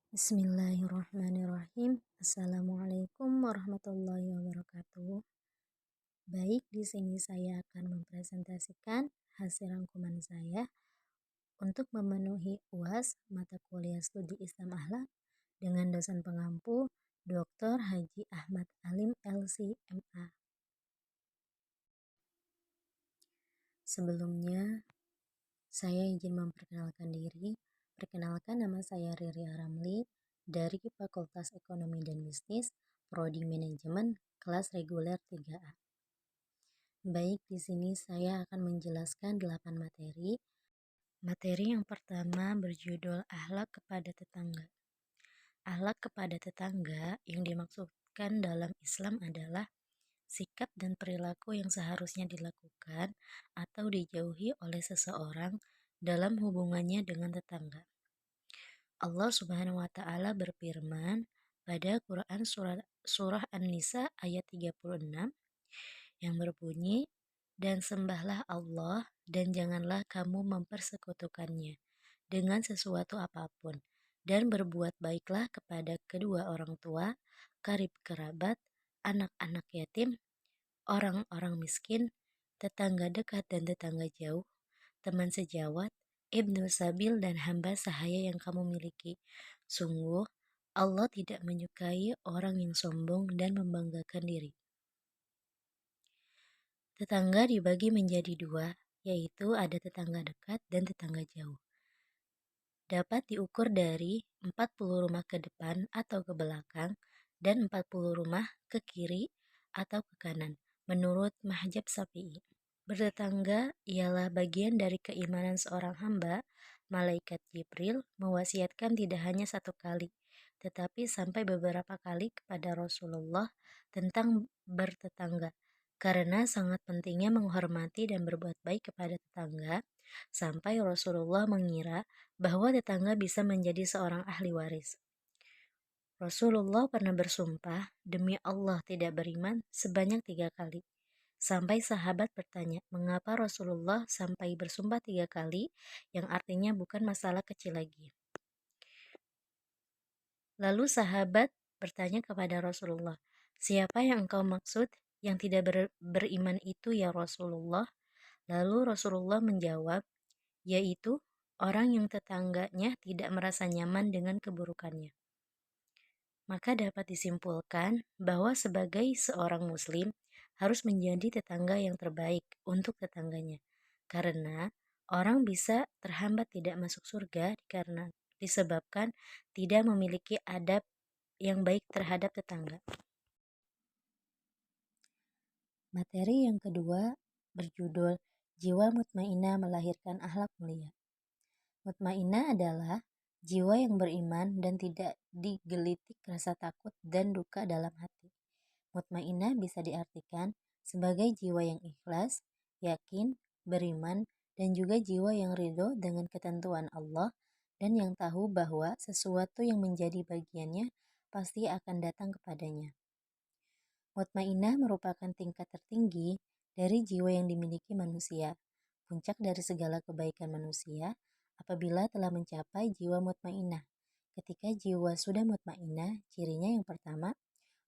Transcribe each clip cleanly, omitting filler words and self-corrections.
Bismillahirrahmanirrahim. Assalamualaikum warahmatullahi wabarakatuh. Baik, di sini saya akan mempresentasikan hasil rangkuman saya untuk memenuhi UAS mata kuliah studi Islam Akhlak dengan dosen pengampu Dr. Haji Ahmad Alim LC.MA. Sebelumnya, saya izin memperkenalkan diri. Perkenalkan, nama saya Riri Aramli dari Fakultas Ekonomi dan Bisnis, Prodi Manajemen, kelas reguler 3A. Baik, di sini saya akan menjelaskan 8 materi. Materi yang pertama berjudul Akhlak kepada Tetangga. Akhlak kepada tetangga yang dimaksudkan dalam Islam adalah sikap dan perilaku yang seharusnya dilakukan atau dijauhi oleh seseorang dalam hubungannya dengan tetangga. Allah Subhanahu wa taala berfirman pada Quran surah An-Nisa ayat 36 yang berbunyi, "Dan sembahlah Allah dan janganlah kamu mempersekutukannya dengan sesuatu apapun, dan berbuat baiklah kepada kedua orang tua, karib kerabat, anak-anak yatim, orang-orang miskin, tetangga dekat dan tetangga jauh, teman sejawat, ibnu sabil dan hamba sahaya yang kamu miliki. Sungguh, Allah tidak menyukai orang yang sombong dan membanggakan diri." Tetangga dibagi menjadi dua, yaitu ada tetangga dekat dan tetangga jauh. Dapat diukur dari 40 rumah ke depan atau ke belakang dan 40 rumah ke kiri atau ke kanan, menurut Mahjab Syafi'i. Bertetangga ialah bagian dari keimanan seorang hamba. Malaikat Jibril mewasiatkan tidak hanya satu kali, tetapi sampai beberapa kali kepada Rasulullah tentang bertetangga, karena sangat pentingnya menghormati dan berbuat baik kepada tetangga, sampai Rasulullah mengira bahwa tetangga bisa menjadi seorang ahli waris. Rasulullah pernah bersumpah, "Demi Allah tidak beriman," sebanyak 3 kali. Sampai sahabat bertanya, mengapa Rasulullah sampai bersumpah 3 kali, yang artinya bukan masalah kecil lagi. Lalu sahabat bertanya kepada Rasulullah, "Siapa yang engkau maksud yang tidak beriman itu ya Rasulullah?" Lalu Rasulullah menjawab, yaitu orang yang tetangganya tidak merasa nyaman dengan keburukannya. Maka dapat disimpulkan bahwa sebagai seorang muslim harus menjadi tetangga yang terbaik untuk tetangganya, karena orang bisa terhambat tidak masuk surga karena disebabkan tidak memiliki adab yang baik terhadap tetangga. Materi yang kedua berjudul Jiwa Mutmainnah Melahirkan Akhlak Mulia. Mutmainnah adalah jiwa yang beriman dan tidak digelitik rasa takut dan duka dalam hati. Mutmainnah bisa diartikan sebagai jiwa yang ikhlas, yakin, beriman, dan juga jiwa yang ridho dengan ketentuan Allah dan yang tahu bahwa sesuatu yang menjadi bagiannya pasti akan datang kepadanya. Mutmainnah merupakan tingkat tertinggi dari jiwa yang dimiliki manusia, puncak dari segala kebaikan manusia apabila telah mencapai jiwa mutmainnah. Ketika jiwa sudah mutmainnah, cirinya yang pertama,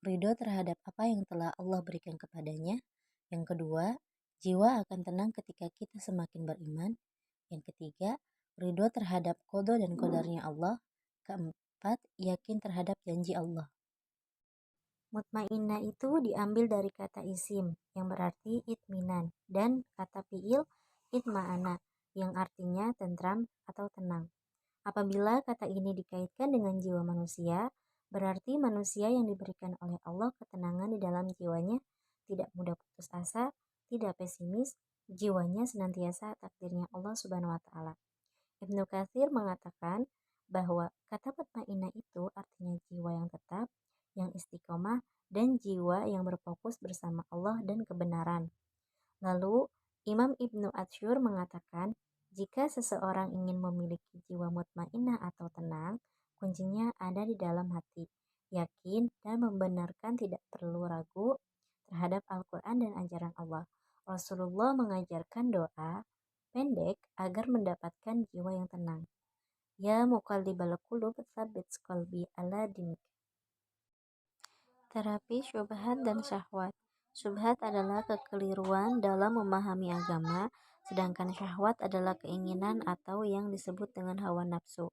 ridho terhadap apa yang telah Allah berikan kepadanya. Yang kedua, jiwa akan tenang ketika kita semakin beriman. Yang ketiga, ridho terhadap qada dan qadarnya Allah. Keempat, yakin terhadap janji Allah. Mutmainnah itu diambil dari kata isim yang berarti itminan dan kata fiil itma'ana yang artinya tentram atau tenang. Apabila kata ini dikaitkan dengan jiwa manusia, berarti manusia yang diberikan oleh Allah ketenangan di dalam jiwanya, tidak mudah putus asa, tidak pesimis, jiwanya senantiasa takdirnya Allah Subhanahu wa taala. Ibnu Katsir mengatakan bahwa kata mutmainnah itu artinya jiwa yang tetap, yang istiqomah, dan jiwa yang berfokus bersama Allah dan kebenaran. Lalu Imam Ibnu Atsyur mengatakan, jika seseorang ingin memiliki jiwa mutmainnah atau tenang, kuncinya ada di dalam hati, yakin dan membenarkan, tidak perlu ragu terhadap Al-Quran dan ajaran Allah. Rasulullah mengajarkan doa pendek agar mendapatkan jiwa yang tenang. Ya muqallibal qulub tsabbit qalbi ala dinik. Terapi syubhat dan syahwat. Syubhat adalah kekeliruan dalam memahami agama, sedangkan syahwat adalah keinginan atau yang disebut dengan hawa nafsu.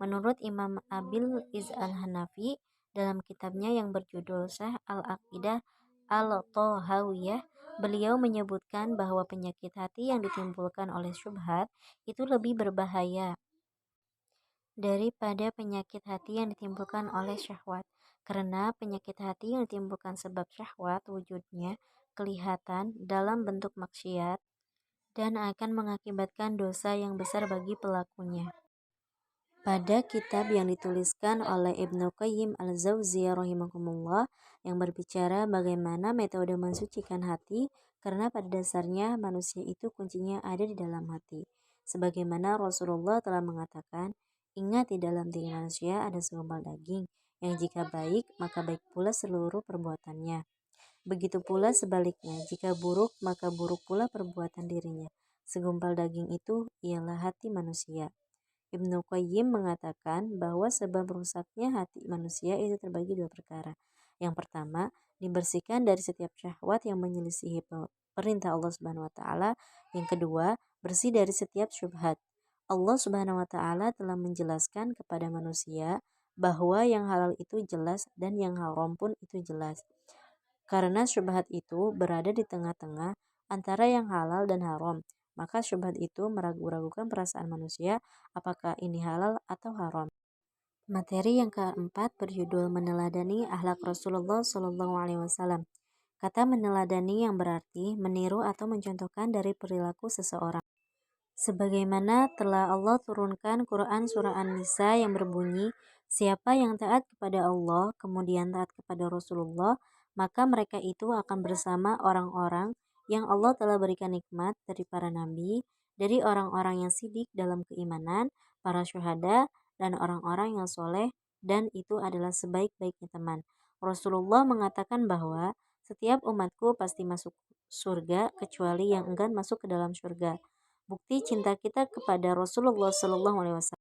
Menurut Imam Abil Iz al-Hanafi dalam kitabnya yang berjudul Syah al-Aqidah al-Tahawiyah, beliau menyebutkan bahwa penyakit hati yang ditimbulkan oleh syubhat itu lebih berbahaya daripada penyakit hati yang ditimbulkan oleh syahwat. Karena penyakit hati yang ditimbulkan sebab syahwat wujudnya kelihatan dalam bentuk maksiat dan akan mengakibatkan dosa yang besar bagi pelakunya. Pada kitab yang dituliskan oleh Ibnu Qayyim al-Jauziyah rahimahumullah yang berbicara bagaimana metode mensucikan hati, karena pada dasarnya manusia itu kuncinya ada di dalam hati. Sebagaimana Rasulullah telah mengatakan, ingat di dalam diri manusia ada segumpal daging, yang jika baik maka baik pula seluruh perbuatannya. Begitu pula sebaliknya, jika buruk maka buruk pula perbuatan dirinya. Segumpal daging itu ialah hati manusia. Ibnu Qayyim mengatakan bahwa sebab rusaknya hati manusia itu terbagi dua perkara. Yang pertama, dibersihkan dari setiap syahwat yang menyelisihi perintah Allah Subhanahu wa taala. Yang kedua, bersih dari setiap syubhat. Allah Subhanahu wa taala telah menjelaskan kepada manusia bahwa yang halal itu jelas dan yang haram pun itu jelas. Karena syubhat itu berada di tengah-tengah antara yang halal dan haram, maka syubhat itu meragu-ragukan perasaan manusia apakah ini halal atau haram. Materi yang keempat berjudul Meneladani Akhlak Rasulullah SAW. Kata meneladani yang berarti meniru atau mencontohkan dari perilaku seseorang. Sebagaimana telah Allah turunkan Quran surah An-Nisa yang berbunyi, siapa yang taat kepada Allah kemudian taat kepada Rasulullah, maka mereka itu akan bersama orang-orang yang Allah telah berikan nikmat dari para nabi, dari orang-orang yang sidik dalam keimanan, para syuhada, dan orang-orang yang soleh, dan itu adalah sebaik-baiknya teman. Rasulullah mengatakan bahwa setiap umatku pasti masuk surga kecuali yang enggan masuk ke dalam surga. Bukti cinta kita kepada Rasulullah SAW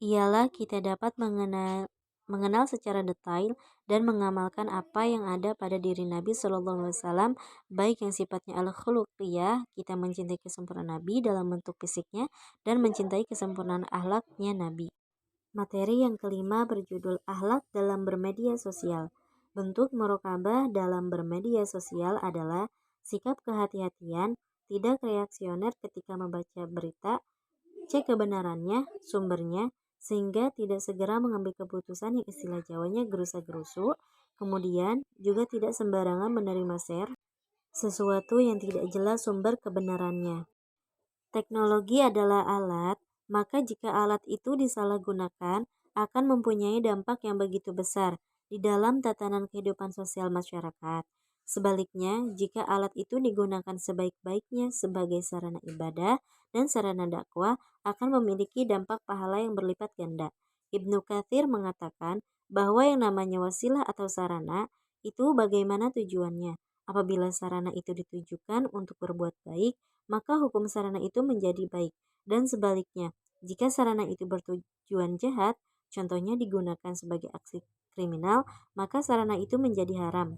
ialah kita dapat mengenal secara detail dan mengamalkan apa yang ada pada diri Nabi SAW, baik yang sifatnya al-khuluqiyah, kita mencintai kesempurnaan Nabi dalam bentuk fisiknya dan mencintai kesempurnaan akhlaknya Nabi. Materi yang kelima berjudul Akhlak dalam bermedia sosial. Bentuk murokabah dalam bermedia sosial adalah sikap kehati-hatian, tidak reaksioner ketika membaca berita, cek kebenarannya, sumbernya, sehingga tidak segera mengambil keputusan yang istilah Jawanya gerusa-gerusu, kemudian juga tidak sembarangan menerima share sesuatu yang tidak jelas sumber kebenarannya. Teknologi adalah alat, maka jika alat itu disalahgunakan, akan mempunyai dampak yang begitu besar di dalam tatanan kehidupan sosial masyarakat. Sebaliknya, jika alat itu digunakan sebaik-baiknya sebagai sarana ibadah dan sarana dakwah, akan memiliki dampak pahala yang berlipat ganda. Ibnu Katsir mengatakan bahwa yang namanya wasilah atau sarana itu bagaimana tujuannya. Apabila sarana itu ditujukan untuk berbuat baik, maka hukum sarana itu menjadi baik. Dan sebaliknya, jika sarana itu bertujuan jahat, contohnya digunakan sebagai aksi kriminal, maka sarana itu menjadi haram.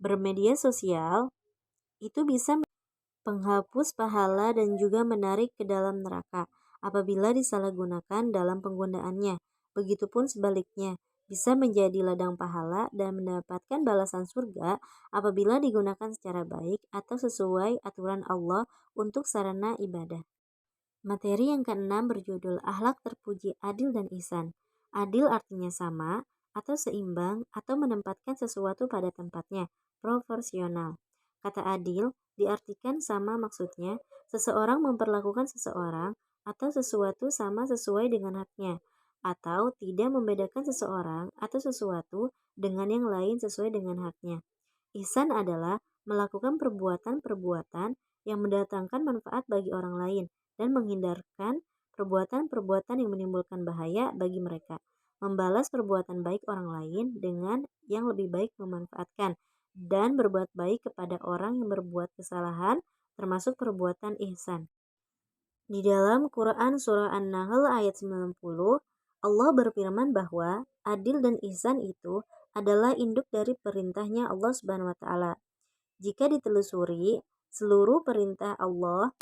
Bermedia sosial itu bisa penghapus pahala dan juga menarik ke dalam neraka apabila disalahgunakan dalam penggunaannya. Begitupun sebaliknya, bisa menjadi ladang pahala dan mendapatkan balasan surga apabila digunakan secara baik atau sesuai aturan Allah untuk sarana ibadah. Materi yang keenam berjudul Akhlak Terpuji Adil dan Ihsan. Adil artinya sama atau seimbang atau menempatkan sesuatu pada tempatnya, proporsional. Kata adil diartikan sama, maksudnya seseorang memperlakukan seseorang atau sesuatu sama sesuai dengan haknya, atau tidak membedakan seseorang atau sesuatu dengan yang lain sesuai dengan haknya. Ihsan adalah melakukan perbuatan-perbuatan yang mendatangkan manfaat bagi orang lain dan menghindarkan perbuatan-perbuatan yang menimbulkan bahaya bagi mereka. Membalas perbuatan baik orang lain dengan yang lebih baik, memanfaatkan dan berbuat baik kepada orang yang berbuat kesalahan, termasuk perbuatan ihsan. Di dalam Quran Surah An-Nahl ayat 90, Allah berfirman bahwa adil dan ihsan itu adalah induk dari perintahnya Allah Subhanahu wa taala. Jika ditelusuri, seluruh perintah Allah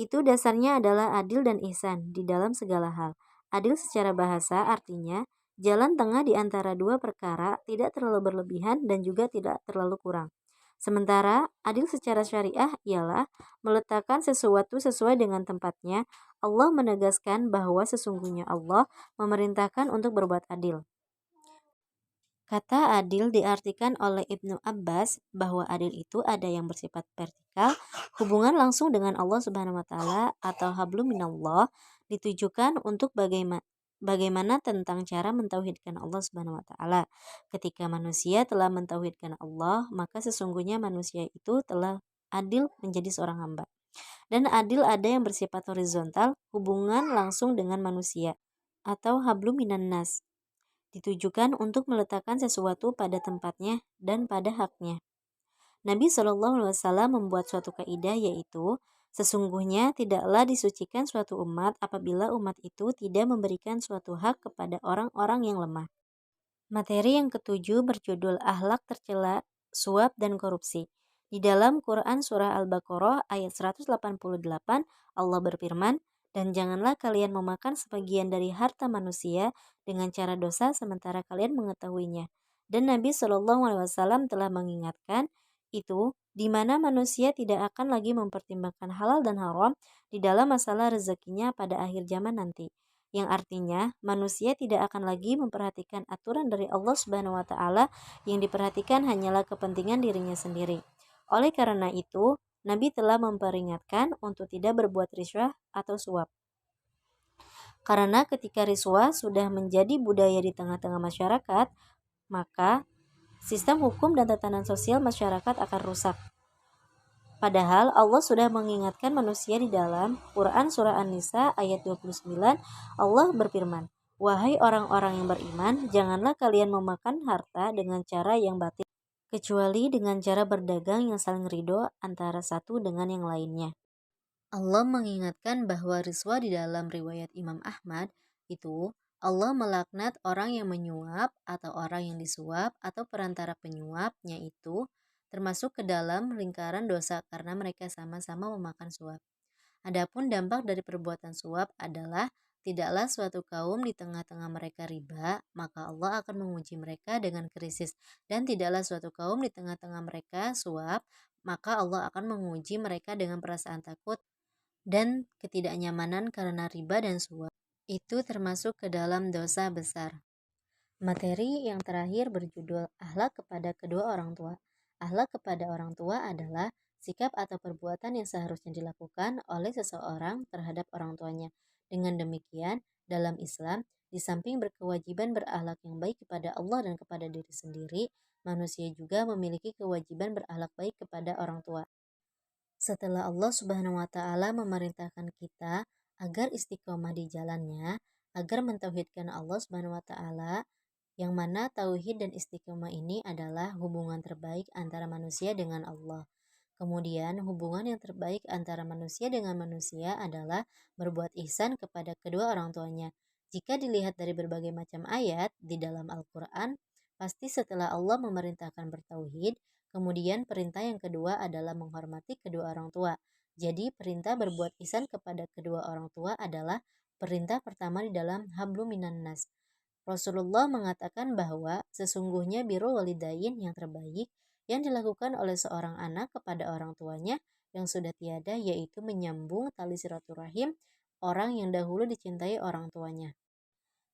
itu dasarnya adalah adil dan ihsan di dalam segala hal. Adil secara bahasa artinya jalan tengah di antara dua perkara, tidak terlalu berlebihan dan juga tidak terlalu kurang. Sementara adil secara syariah ialah meletakkan sesuatu sesuai dengan tempatnya. Allah menegaskan bahwa sesungguhnya Allah memerintahkan untuk berbuat adil. Kata adil diartikan oleh Ibnu Abbas bahwa adil itu ada yang bersifat vertikal, hubungan langsung dengan Allah Subhanahu wa taala atau hablum minallah, ditujukan untuk bagaimana tentang cara mentauhidkan Allah Subhanahu wa taala. Ketika manusia telah mentauhidkan Allah, maka sesungguhnya manusia itu telah adil menjadi seorang hamba. Dan adil ada yang bersifat horizontal, hubungan langsung dengan manusia atau hablum minan nas, ditujukan untuk meletakkan sesuatu pada tempatnya dan pada haknya. Nabi Shallallahu Alaihi Wasallam membuat suatu kaidah, yaitu sesungguhnya tidaklah disucikan suatu umat apabila umat itu tidak memberikan suatu hak kepada orang-orang yang lemah. Materi yang ketujuh berjudul Akhlak Tercela, Suap dan Korupsi. Di dalam Quran Surah Al-Baqarah ayat 188, Allah berfirman, "Dan janganlah kalian memakan sebagian dari harta manusia dengan cara dosa sementara kalian mengetahuinya." Dan Nabi Shallallahu Alaihi Wasallam telah mengingatkan itu, di mana manusia tidak akan lagi mempertimbangkan halal dan haram di dalam masalah rezekinya pada akhir zaman nanti, yang artinya manusia tidak akan lagi memperhatikan aturan dari Allah Subhanahu wa taala, yang diperhatikan hanyalah kepentingan dirinya sendiri. Oleh karena itu, Nabi telah memperingatkan untuk tidak berbuat riswah atau suap. Karena ketika riswah sudah menjadi budaya di tengah-tengah masyarakat, maka sistem hukum dan tatanan sosial masyarakat akan rusak. Padahal Allah sudah mengingatkan manusia di dalam Quran Surah An-Nisa ayat 29. Allah berfirman, "Wahai orang-orang yang beriman, janganlah kalian memakan harta dengan cara yang batil, kecuali dengan cara berdagang yang saling ridho antara satu dengan yang lainnya." Allah mengingatkan bahwa riswa di dalam riwayat Imam Ahmad itu Allah melaknat orang yang menyuap atau orang yang disuap atau perantara penyuapnya itu termasuk ke dalam lingkaran dosa karena mereka sama-sama memakan suap. Adapun dampak dari perbuatan suap adalah tidaklah suatu kaum di tengah-tengah mereka riba, maka Allah akan menguji mereka dengan krisis, dan tidaklah suatu kaum di tengah-tengah mereka suap, maka Allah akan menguji mereka dengan perasaan takut dan ketidaknyamanan karena riba dan suap. Itu termasuk ke dalam dosa besar. Materi yang terakhir berjudul Akhlak kepada kedua orang tua. Akhlak kepada orang tua adalah sikap atau perbuatan yang seharusnya dilakukan oleh seseorang terhadap orang tuanya. Dengan demikian, dalam Islam, di samping berkewajiban berakhlak yang baik kepada Allah dan kepada diri sendiri, manusia juga memiliki kewajiban berakhlak baik kepada orang tua. Setelah Allah Subhanahu wa taala memerintahkan kita agar istiqomah di jalannya, agar mentauhidkan Allah Subhanahu wa taala, yang mana tauhid dan istiqomah ini adalah hubungan terbaik antara manusia dengan Allah. Kemudian hubungan yang terbaik antara manusia dengan manusia adalah berbuat ihsan kepada kedua orang tuanya. Jika dilihat dari berbagai macam ayat di dalam Al-Quran, pasti setelah Allah memerintahkan bertauhid, kemudian perintah yang kedua adalah menghormati kedua orang tua. Jadi perintah berbuat ihsan kepada kedua orang tua adalah perintah pertama di dalam hablum minan nas. Rasulullah mengatakan bahwa sesungguhnya birrul walidain yang terbaik yang dilakukan oleh seorang anak kepada orang tuanya yang sudah tiada, yaitu menyambung tali silaturahim orang yang dahulu dicintai orang tuanya.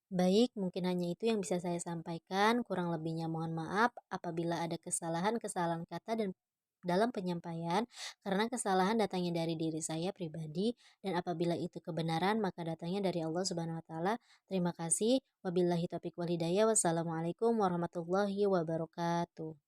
Baik, mungkin hanya itu yang bisa saya sampaikan. Kurang lebihnya mohon maaf apabila ada kesalahan-kesalahan kata dan dalam penyampaian, karena kesalahan datangnya dari diri saya pribadi, dan apabila itu kebenaran maka datangnya dari Allah Subhanahu wa taala. Terima kasih. Wabillahi taufiq wal hidayah. Wassalamualaikum warahmatullahi wabarakatuh.